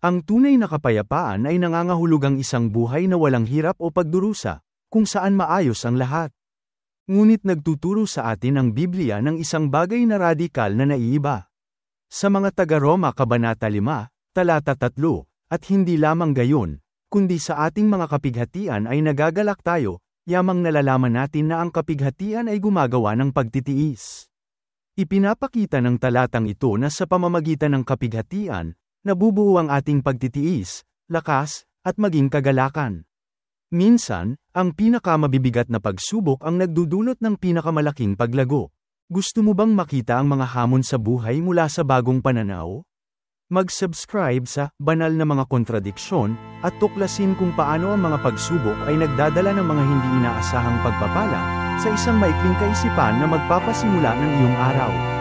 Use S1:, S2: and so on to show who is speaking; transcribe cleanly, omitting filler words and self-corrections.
S1: Ang tunay na kapayapaan ay nangangahulugang isang buhay na walang hirap o pagdurusa, kung saan maayos ang lahat. Ngunit nagtuturo sa atin ang Biblia ng isang bagay na radikal na naiiba. Sa mga taga-Roma Kabanata 5, talata 3, at hindi lamang gayon, kundi sa ating mga kapighatian ay nagagalak tayo, yamang nalalaman natin na ang kapighatian ay gumagawa ng pagtitiis. Ipinapakita ng talatang ito na sa pamamagitan ng kapighatian, nabubuo ang ating pagtitiis, lakas, at maging kagalakan. Minsan, ang pinakamabibigat na pagsubok ang nagdudulot ng pinakamalaking paglago. Gusto mo bang makita ang mga hamon sa buhay mula sa bagong pananaw? Mag-subscribe sa Banal na Mga Kontradiksyon at tuklasin kung paano ang mga pagsubok ay nagdadala ng mga hindi inaasahang pagpapala sa isang maikling kaisipan na magpapasimula ng iyong araw.